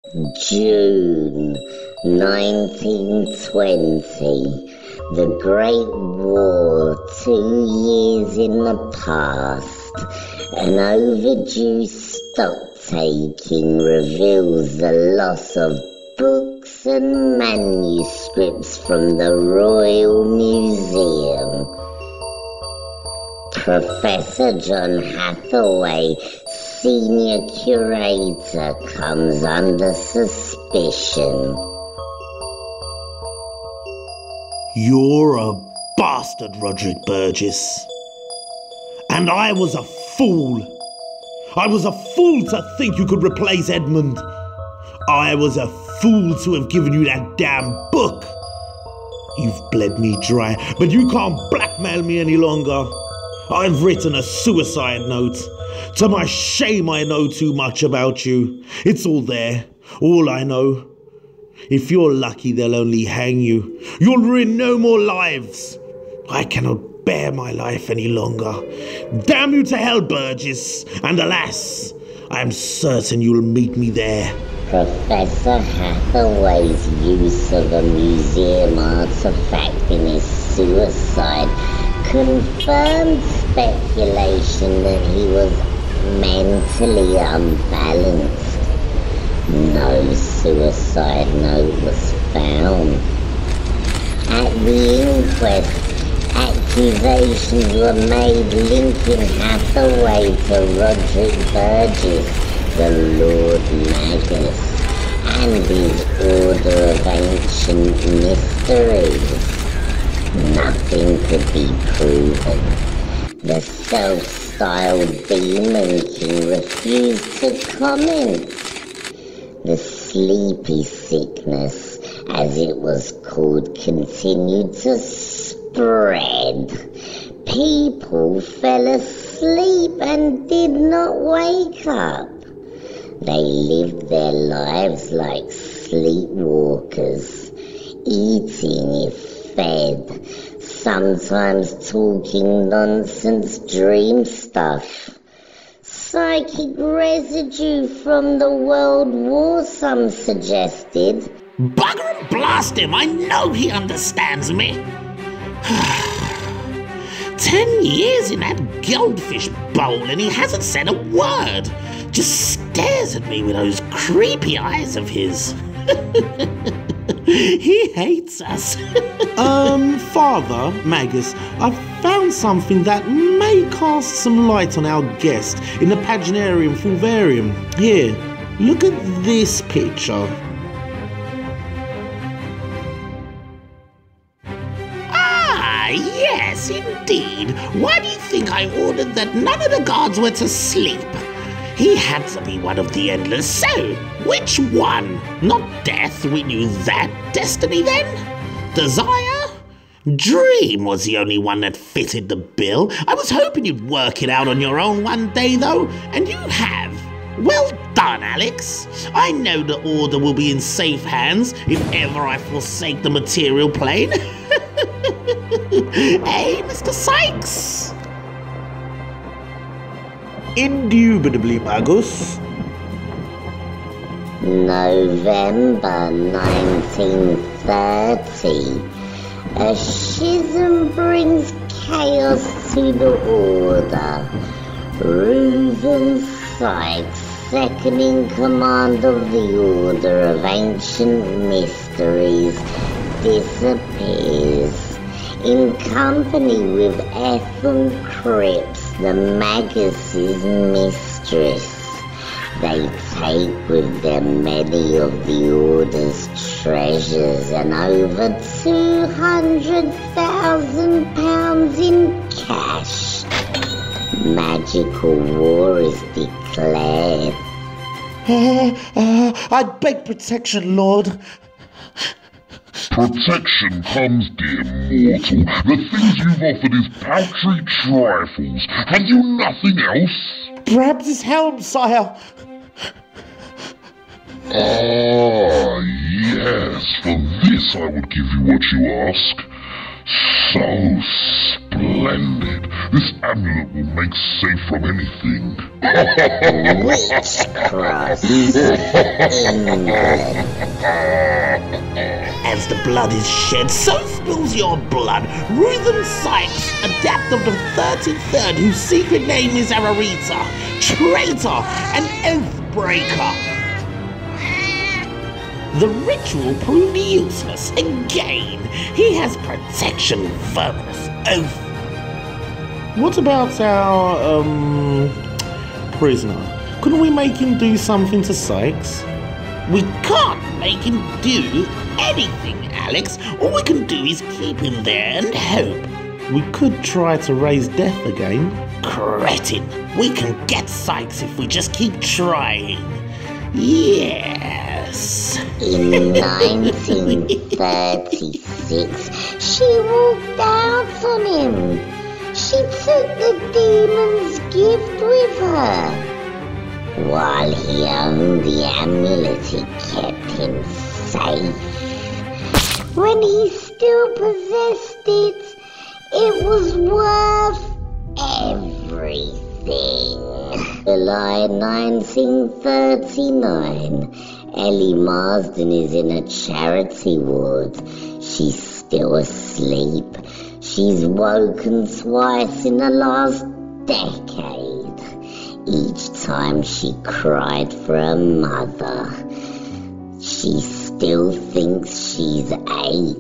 June 1920. The Great War, 2 years in the past. An overdue stock-taking reveals the loss of books and manuscripts from the Royal Museum. Professor John Hathaway, senior curator, comes under suspicion. You're a bastard, Roderick Burgess. And I was a fool. I was a fool to think you could replace Edmund. I was a fool to have given you that damn book. You've bled me dry, but you can't blackmail me any longer. I've written a suicide note. To my shame, I know too much about you. It's all there, all I know. If you're lucky, they'll only hang you. You'll ruin no more lives. I cannot bear my life any longer. Damn you to hell, Burgess. And alas, I am certain you'll meet me there. Professor Hathaway's use of a museum artifact in his suicide confirmed speculation that he was mentally unbalanced. No suicide note was found. At the inquest, accusations were made linking Hathaway to Roderick Burgess, the Lord Magus, and his Order of Ancient Mysteries. Nothing could be proven. The self-styled Demon King refused to comment. The sleepy sickness, as it was called, continued to spread. People fell asleep and did not wake up. They lived their lives like sleepwalkers, eating if fed, sometimes talking nonsense dream stuff. Psychic residue from the World War, some suggested. Bugger and blast him, I know he understands me. 10 years in that goldfish bowl and he hasn't said a word. Just stares at me with those creepy eyes of his. He hates us. Father, Magus, I've found something that may cast some light on our guest in the Paginarium Fulvarium. Here, look at this picture. Ah, yes, indeed. Why do you think I ordered that none of the guards were to sleep? He had to be one of the Endless, so which one? Not death, we knew that. Destiny then? Desire? Dream was the only one that fitted the bill. I was hoping you'd work it out on your own one day, though, and you have. Well done, Alex. I know the Order will be in safe hands if ever I forsake the material plane. Hey, Mr. Sykes? Indubitably, Magus. November 1930. A schism brings chaos to the Order. Reuben Sykes, second in command of the Order of Ancient Mysteries, disappears. In company with Ethel Cripps, the Magus's mistress. They take with them many of the Order's treasures and over £200,000 in cash. Magical war is declared. I beg protection, Lord. Protection comes, dear mortal. The things you've offered is paltry trifles. Have you nothing else? Perhaps his helm, sire. Ah, yes, for this I would give you what you ask. So splendid. This amulet will make safe from anything. Witchcross, England. As the blood is shed, so spills your blood. Reuben Sykes, adept of the 33rd, whose secret name is Ararita, traitor and oath breaker. The ritual proved useless. Again, he has protection verminous oath. What about our, prisoner? Couldn't we make him do something to Sykes? We can't make him do anything, Alex. All we can do is keep him there and hope. We could try to raise death again. Cretin, we can get Sykes if we just keep trying. Yes. In 1936, she walked out on him. She took the demon's gift with her. While he owned the amulet, it kept him safe. When he still possessed it, it was worth everything. July 1939, Ellie Marsden is in a charity ward. She's still asleep. She's woken twice in the last decade. Each time she cried for her mother. She still thinks she's 8.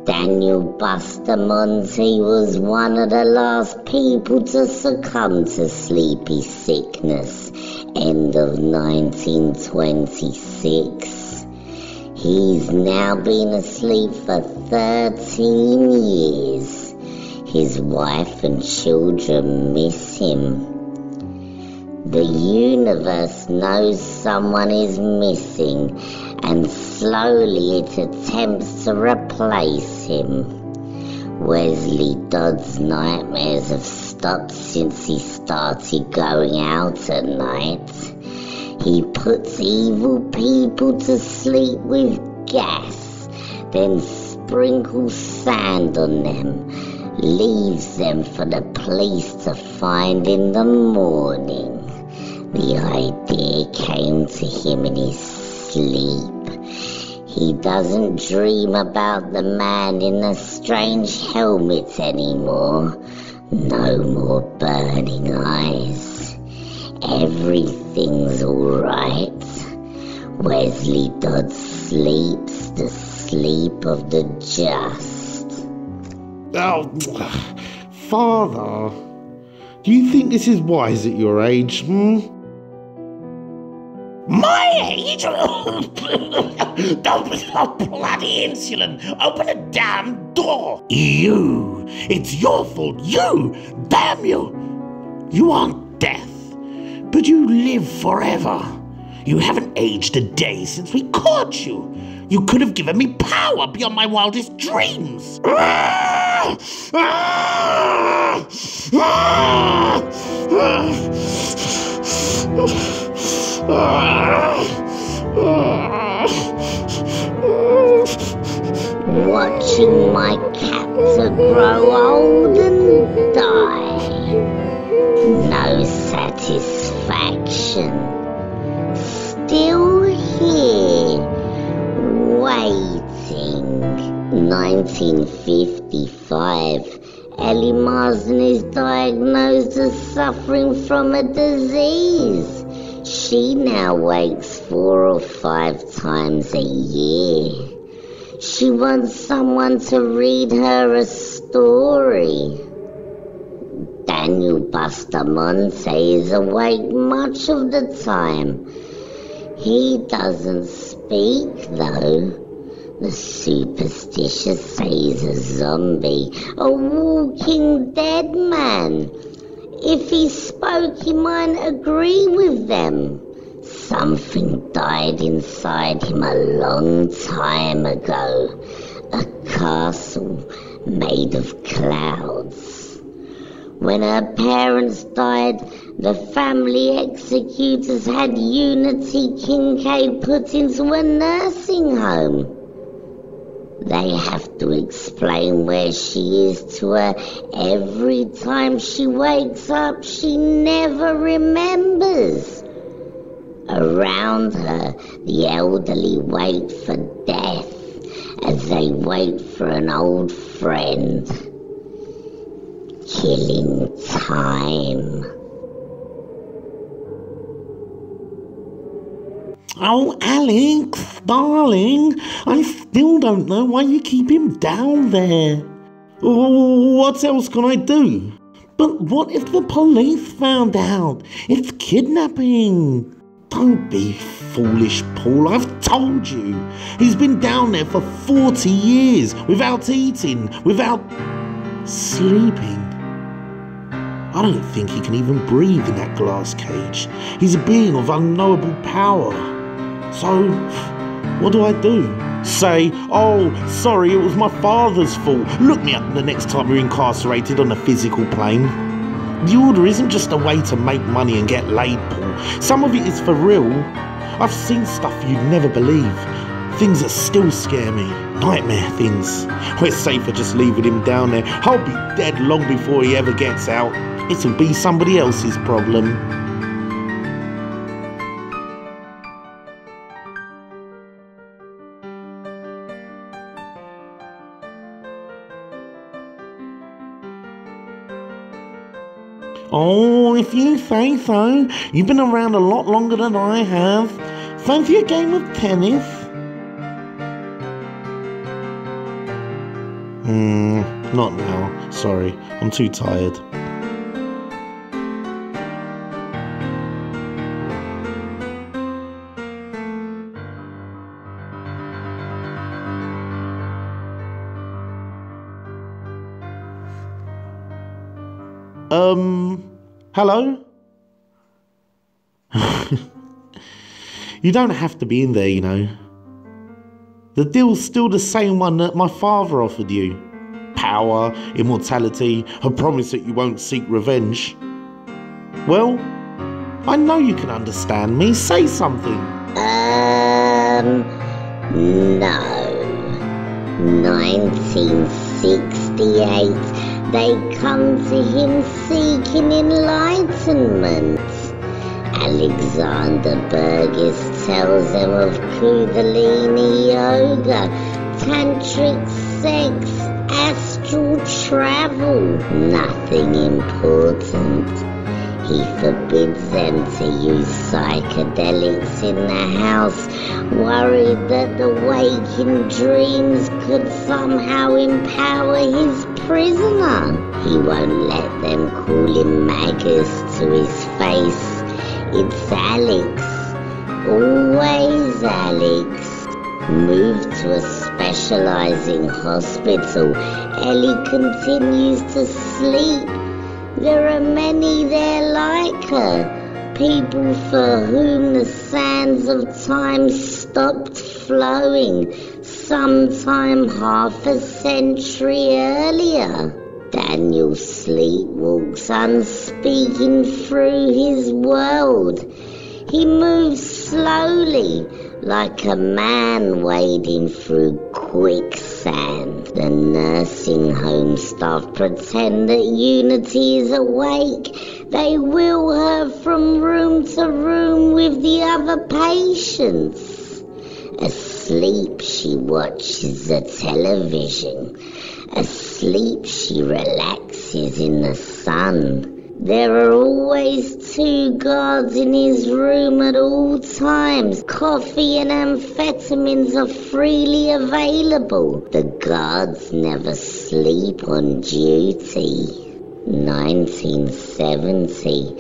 Daniel Bustamante was one of the last people to succumb to sleepy sickness, end of 1926. He's now been asleep for 13 years. His wife and children miss him. The universe knows someone is missing, and slowly it attempts to replace him. Wesley Dodd's nightmares have stopped since he started going out at night. He puts evil people to sleep with gas, then sprinkles sand on them, leaves them for the police to find in the morning. The idea came to him in his sleep. He doesn't dream about the man in the strange helmet anymore. No more burning eyes. Everything's alright. Wesley Dodd sleeps the sleep of the just. Oh, Father, do you think this is wise at your age, My age? Don't be so bloody insolent. Open the damn door. You. It's your fault. You. Damn you. You aren't death, but you live forever. You haven't aged a day since we caught you. You could have given me power beyond my wildest dreams. Watching my captor grow old and die. No satisfaction. Still here, waiting. 1955. Ellie Marsden is diagnosed as suffering from a disease. She now wakes 4 or 5 times a year. She wants someone to read her a story. Daniel Bustamante is awake much of the time. He doesn't speak, though. The superstitious say he's a zombie, a walking dead man. If he spoke, he might agree with them. Something died inside him a long time ago. A castle made of clouds. When her parents died, the family executors had Unity Kincaid put into a nursing home. They have to explain where she is to her. Every time she wakes up, she never remembers. Around her, the elderly wait for death as they wait for an old friend. Killing time. Oh, Alex, darling, I still don't know why you keep him down there. What else can I do? But what if the police found out? It's kidnapping. Don't be foolish, Paul. I've told you. He's been down there for 40 years without eating, without sleeping. I don't think he can even breathe in that glass cage. He's a being of unknowable power. So, what do I do? Say, oh, sorry, it was my father's fault. Look me up the next time you're incarcerated on a physical plane. The order isn't just a way to make money and get laid, Paul. Some of it is for real. I've seen stuff you'd never believe. Things that still scare me. Nightmare things. We're safer just leaving him down there. I'll be dead long before he ever gets out. It'll be somebody else's problem. Oh, if you say so. You've been around a lot longer than I have. Fancy a game of tennis? Not now. Sorry, I'm too tired. Hello? You don't have to be in there, you know. The deal's still the same one that my father offered you. Power, immortality, a promise that you won't seek revenge. Well, I know you can understand me. Say something. No. 1968. They come to him seeking enlightenment. Alexander Burgess tells them of Kundalini yoga, tantric sex, astral travel. Nothing important. He forbids them to use psychedelics in the house, worried that the waking dreams could somehow empower his prisoner. He won't let them call him Magus to his face. It's Alex, always Alex. Moved to a specializing hospital, Ellie continues to sleep. There are many there like her, people for whom the sands of time stopped flowing sometime half a century earlier. Daniel sleepwalks, unspeaking through his world. He moves slowly, like a man wading through quicksand. The nursing home staff pretend that Unity is awake. They wheel her from room to room with the other patients. Asleep, she watches the television. Asleep, she relaxes in the sun. There are always 2 guards in his room at all times. Coffee and amphetamines are freely available. The guards never sleep on duty. 1970.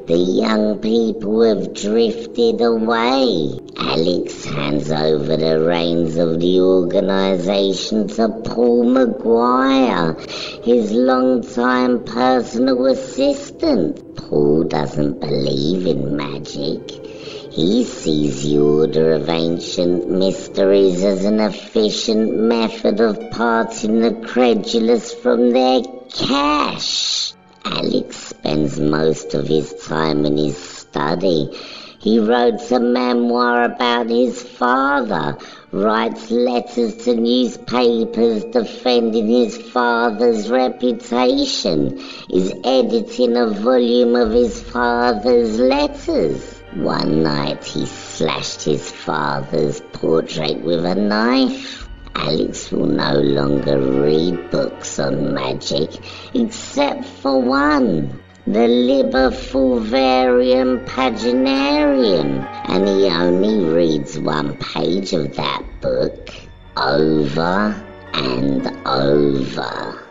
The young people have drifted away. Alex hands over the reins of the organisation to Paul Maguire, his long-time personal assistant. Paul doesn't believe in magic. He sees the Order of Ancient Mysteries as an efficient method of parting the credulous from their cash. Alex spends most of his time in his study. He wrote a memoir about his father, writes letters to newspapers defending his father's reputation, is editing a volume of his father's letters. One night he slashed his father's portrait with a knife. Alex will no longer read books on magic, except for one, the Liber Fulvarium Paginarium, and he only reads one page of that book over and over.